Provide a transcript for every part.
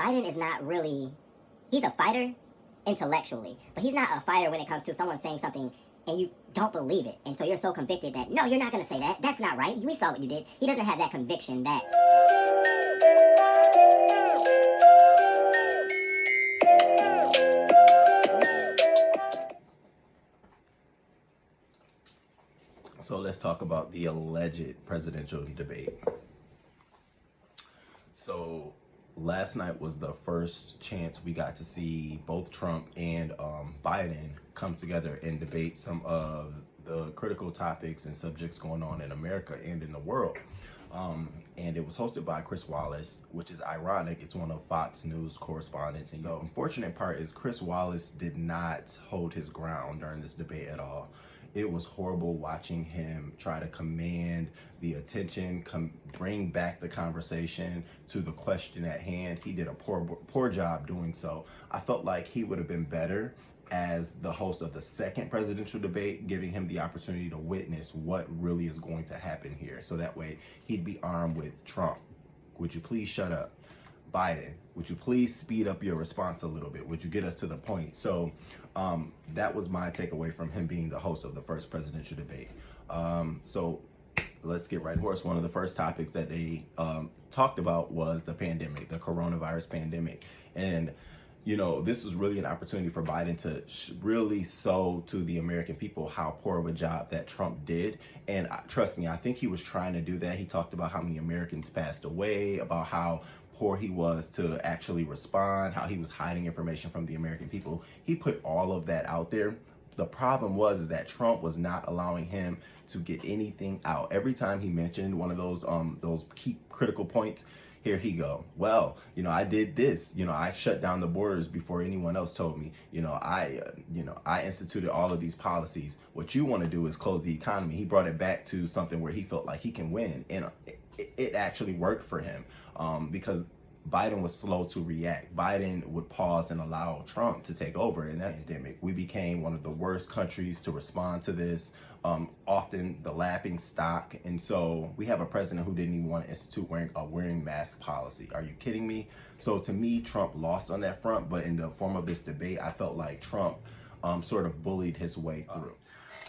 Biden is not really, he's a fighter intellectually, but he's not a fighter when it comes to someone saying something and you don't believe it. And so you're so convicted that, no, you're not going to say that. That's not right. We saw what you did. He doesn't have that conviction that... So let's talk about the alleged presidential debate. So last night was the first chance we got to see both Trump and Biden come together and debate some of the critical topics and subjects going on in America and in the world. And it was hosted by Chris Wallace, which is ironic. It's one of Fox News correspondents. And the unfortunate part is Chris Wallace did not hold his ground during this debate at all. It was horrible watching him try to command the attention, bring back the conversation to the question at hand. He did a poor job doing so. I felt like he would have been better as the host of the second presidential debate, giving him the opportunity to witness what really is going to happen here. So that way he'd be armed with Trump. Would you please shut up? Biden, would you please speed up your response a little bit? Would you get us to the point? So that was my takeaway from him being the host of the first presidential debate. So let's get right to it. One of the first topics that they talked about was the pandemic, the coronavirus pandemic. And you know, this was really an opportunity for Biden to really show to the American people how poor of a job that Trump did. And trust me, I think he was trying to do that. He talked about how many Americans passed away, about how poor he was to actually respond, how he was hiding information from the American people. He put all of that out there. The problem was that Trump was not allowing him to get anything out. Every time he mentioned one of those key critical points, here he go. Well, you know, I did this. You know, I shut down the borders before anyone else told me. You know, I instituted all of these policies. What you want to do is close the economy. He brought it back to something where he felt like he can win, and it actually worked for him because Biden was slow to react. Biden would pause and allow Trump to take over in that pandemic. We became one of the worst countries to respond to this, often the laughing stock. And so we have a president who didn't even want to institute wearing mask policy. Are you kidding me? So to me, Trump lost on that front, but in the form of this debate, I felt like Trump sort of bullied his way through.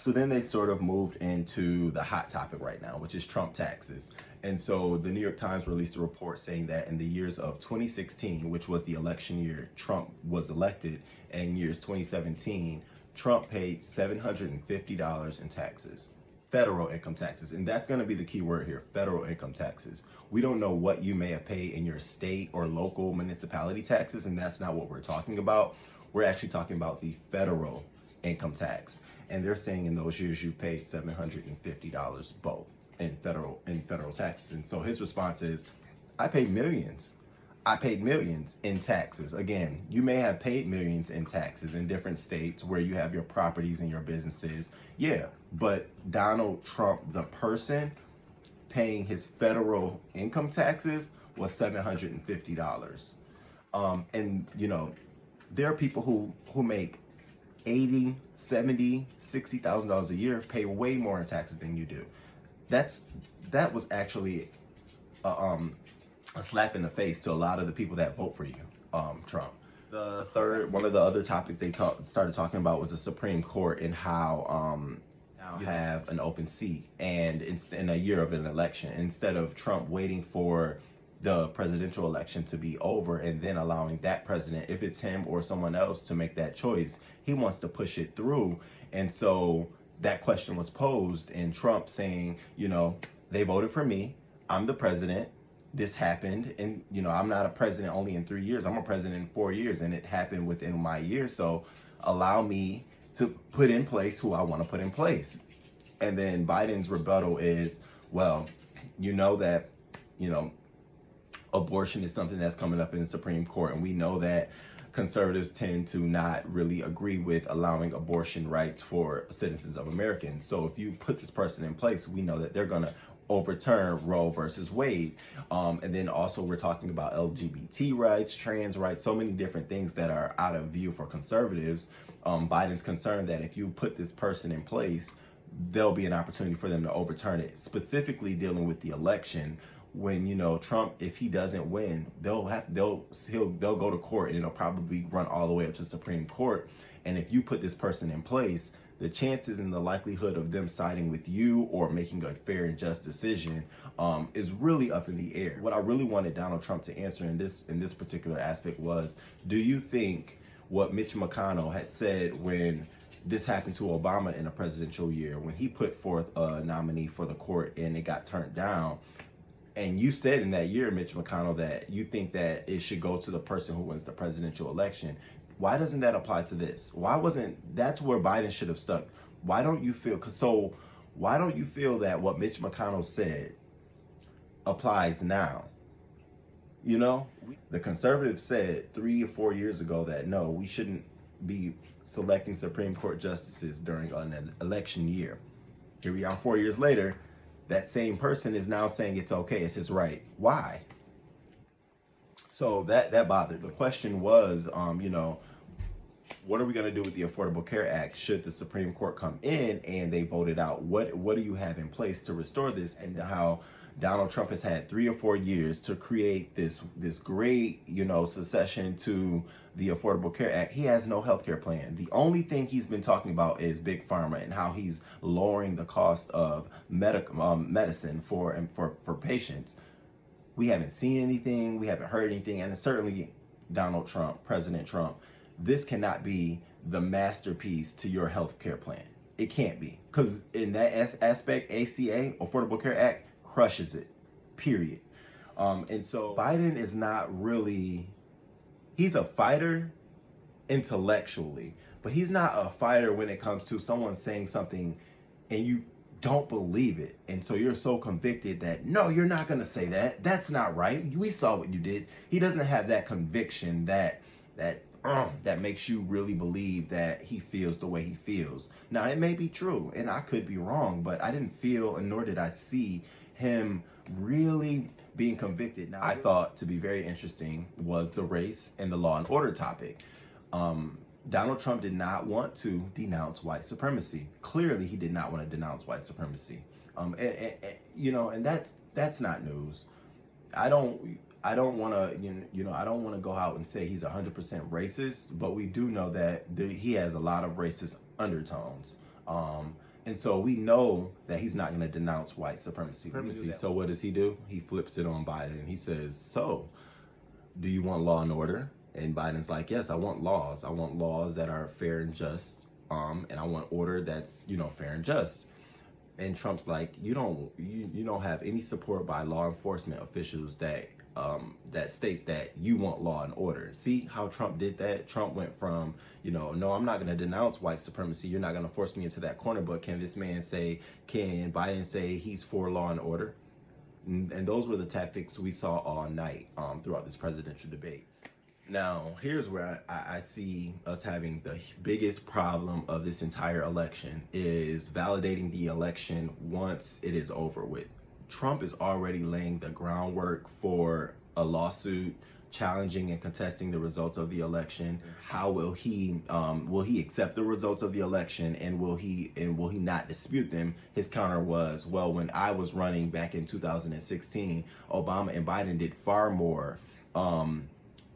So then they sort of moved into the hot topic right now, which is Trump taxes. And so the New York Times released a report saying that in the years of 2016, which was the election year Trump was elected, and years 2017, Trump paid $750 in taxes, federal income taxes. And that's going to be the key word here, federal income taxes. We don't know what you may have paid in your state or local municipality taxes, and that's not what we're talking about. We're actually talking about the federal income tax. And they're saying in those years you've paid $750 both in federal taxes. And so his response is, I paid millions. I paid millions in taxes. Again, you may have paid millions in taxes in different states where you have your properties and your businesses. Yeah, but Donald Trump, the person paying his federal income taxes, was $750. And you know, there are people who make $80,000, $70,000, $60,000 a year, pay way more in taxes than you do. That was actually a slap in the face to a lot of the people that vote for you, Trump. One of the other topics they started talking about was the Supreme Court and how you have an open seat and in a year of an election, instead of Trump waiting for the presidential election to be over and then allowing that president, if it's him or someone else, to make that choice. He wants to push it through. And so that question was posed, and Trump saying, you know, they voted for me, I'm the president, this happened, and you know, I'm not a president only in 3 years, I'm a president in 4 years, and it happened within my year, so allow me to put in place who I want to put in place. And then Biden's rebuttal is, well, you know that, you know, abortion is something that's coming up in the Supreme Court, and we know that conservatives tend to not really agree with allowing abortion rights for citizens of America. So if you put this person in place, we know that they're going to overturn Roe versus Wade. And then also we're talking about LGBT rights, trans rights, so many different things that are out of view for conservatives. Biden's concerned that if you put this person in place, there'll be an opportunity for them to overturn it, specifically dealing with the election, when, you know, Trump, if he doesn't win, they'll go to court, and it'll probably run all the way up to Supreme Court. And if you put this person in place, the chances and the likelihood of them siding with you or making a fair and just decision is really up in the air. What I really wanted Donald Trump to answer in this particular aspect was, do you think what Mitch McConnell had said when this happened to Obama in a presidential year, when he put forth a nominee for the court and it got turned down, and you said in that year, Mitch McConnell, that you think that it should go to the person who wins the presidential election? Why doesn't that apply to this? That's where Biden should have stuck. Why don't you feel that what Mitch McConnell said applies now? You know, the conservatives said 3 or 4 years ago that no, we shouldn't be selecting Supreme Court justices during an election year. Here we are 4 years later, that same person is now saying it's okay, it's his right. Why? So that bothered. The question was, you know, what are we going to do with the Affordable Care Act should the Supreme Court come in and they vote it out? What do you have in place to restore this? And how Donald Trump has had 3 or 4 years to create this great, you know, succession to the Affordable Care Act. He has no health care plan. The only thing he's been talking about is Big Pharma and how he's lowering the cost of medicine for patients. We haven't seen anything, we haven't heard anything, and certainly Donald Trump, President Trump, this cannot be the masterpiece to your health care plan. It can't be, because in that aspect, ACA, Affordable Care Act, crushes it, period. And so Biden is not really, he's a fighter intellectually, but he's not a fighter when it comes to someone saying something and you don't believe it. And so you're so convicted that, no, you're not going to say that. That's not right. We saw what you did. He doesn't have that conviction that makes you really believe that he feels the way he feels. Now, it may be true, and I could be wrong, but I didn't feel, and nor did I see him really being convicted. Now, I thought to be very interesting was the race and the law and order topic. Donald Trump did not want to denounce white supremacy. Clearly, he did not want to denounce white supremacy. You know, and that's not news. I don't want to, I don't want to go out and say he's 100% racist, but we do know that he has a lot of racist undertones. And so we know that he's not going to denounce white supremacy. So what does he do? He flips it on Biden. He says, so do you want law and order? And Biden's like, yes, I want laws. I want laws that are fair and just. And I want order that's, fair and just. And Trump's like, you don't have any support by law enforcement officials that states that you want law and order. See how Trump did that? Trump went from, no, I'm not going to denounce white supremacy. You're not going to force me into that corner. But can Biden say he's for law and order? And those were the tactics we saw all night throughout this presidential debate. Now, here's where I see us having the biggest problem of this entire election is validating the election once it is over with. Trump is already laying the groundwork for a lawsuit challenging and contesting the results of the election. How will he accept the results of the election, and will he not dispute them? His counter was, well, when I was running back in 2016, Obama and Biden did far more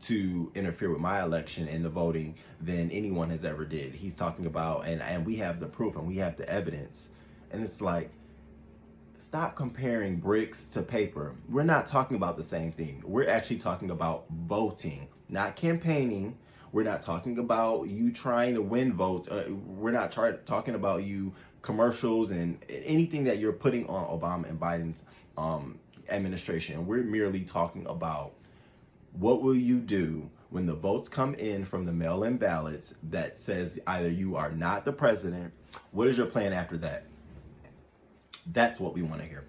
to interfere with my election and the voting than anyone has ever did. He's talking about, and we have the proof and we have the evidence. And it's like, stop comparing bricks to paper. We're not talking about the same thing. We're actually talking about voting, not campaigning. We're not talking about you trying to win votes. We're not talking about you commercials and anything that you're putting on Obama and Biden's administration. We're merely talking about, what will you do when the votes come in from the mail-in ballots that says either you are not the president? What is your plan after that? That's what we want to hear.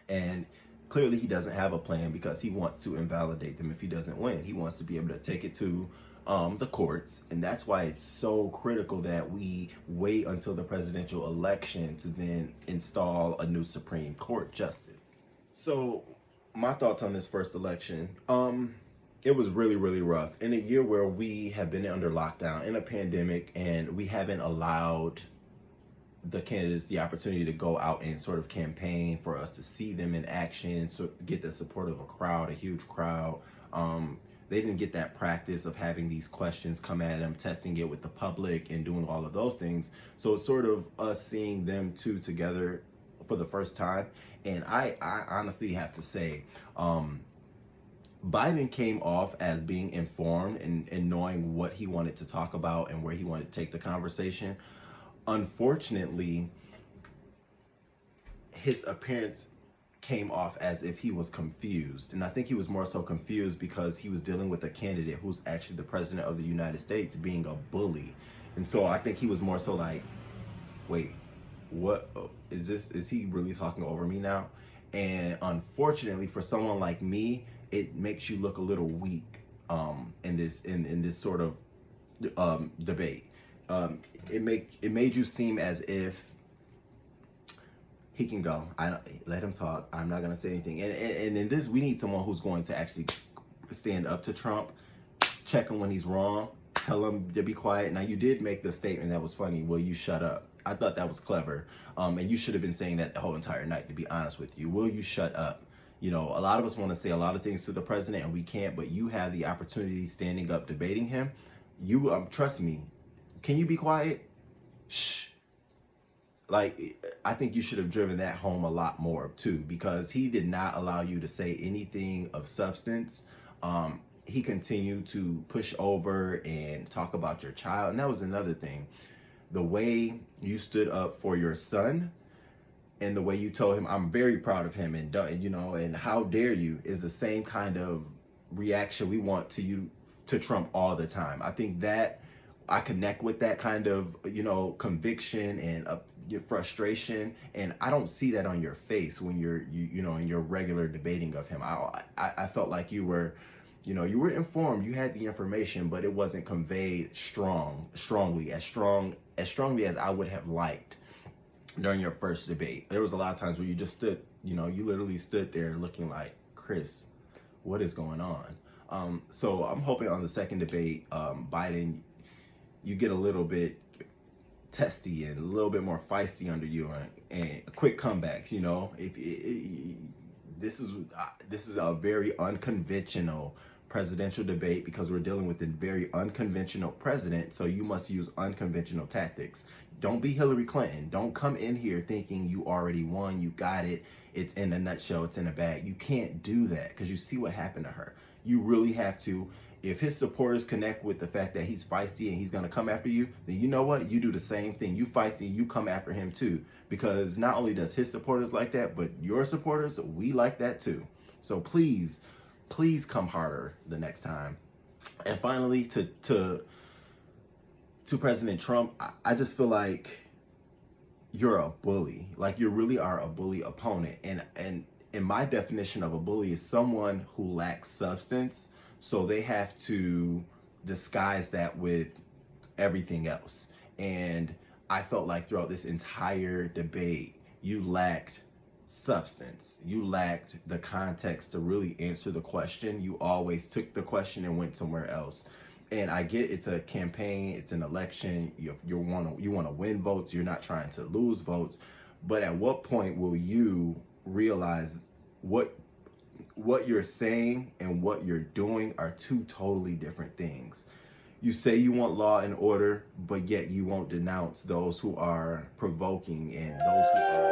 And clearly he doesn't have a plan because he wants to invalidate them if he doesn't win. He wants to be able to take it to the courts. And that's why it's so critical that we wait until the presidential election to then install a new Supreme Court justice. So my thoughts on this first election, it was really, really rough. In a year where we have been under lockdown, in a pandemic, and we haven't allowed the candidates the opportunity to go out and sort of campaign, for us to see them in action, so get the support of a crowd, a huge crowd. They didn't get that practice of having these questions come at them, testing it with the public and doing all of those things. So it's sort of us seeing them two together for the first time. And I honestly have to say, Biden came off as being informed and knowing what he wanted to talk about and where he wanted to take the conversation. Unfortunately, his appearance came off as if he was confused. And I think he was more so confused because he was dealing with a candidate who's actually the president of the United States being a bully. And so I think he was more so like, wait, what is this? Is he really talking over me now? And unfortunately for someone like me, it makes you look a little weak in this sort of debate. It made you seem as if he can go. Let him talk. I'm not gonna say anything. And in this, we need someone who's going to actually stand up to Trump, check him when he's wrong, tell him to be quiet. Now, you did make the statement that was funny. Will you shut up? I thought that was clever. And you should have been saying that the whole entire night, to be honest with you. Will you shut up? You know, a lot of us want to say a lot of things to the president and we can't, but you have the opportunity standing up, debating him. You, trust me, can you be quiet? Shh. Like, I think you should have driven that home a lot more too, because he did not allow you to say anything of substance. He continued to push over and talk about your child. And that was another thing. The way you stood up for your son and the way you told him, I'm very proud of him, and you know, and how dare you, is the same kind of reaction we want to Trump all the time. I think that I connect with that kind of, you know, conviction and your frustration, and I don't see that on your face when you know, in your regular debating of him. I felt like you were, you know, you were informed, you had the information, but it wasn't conveyed strongly as I would have liked during your first debate. There was a lot of times where you just stood, you know, you literally stood there looking like, Chris, what is going on? So I'm hoping on the second debate, Biden, you get a little bit testy and a little bit more feisty under you, and quick comebacks. You know, this is a very unconventional presidential debate, because we're dealing with a very unconventional president, so you must use unconventional tactics. Don't be Hillary Clinton. Don't come in here thinking you already won, you got it, it's in a nutshell, it's in a bag. You can't do that, because you see what happened to her. You really have to. If his supporters connect with the fact that he's feisty and he's going to come after you, then you know what? You do the same thing. You feisty, you come after him too. Because not only does his supporters like that, but your supporters, we like that too. So please come harder the next time. And finally, to President Trump, I just feel like you're a bully. Like, you really are a bully opponent. And in my definition of a bully is someone who lacks substance, so they have to disguise that with everything else. And I felt like throughout this entire debate, you lacked substance. You lacked the context to really answer the question. You always took the question and went somewhere else. And I get it's a campaign, it's an election, you want to win votes, you're not trying to lose votes. But at what point will you realize what you're saying and what you're doing are two totally different things? You say you want law and order, but yet you won't denounce those who are provoking and those who are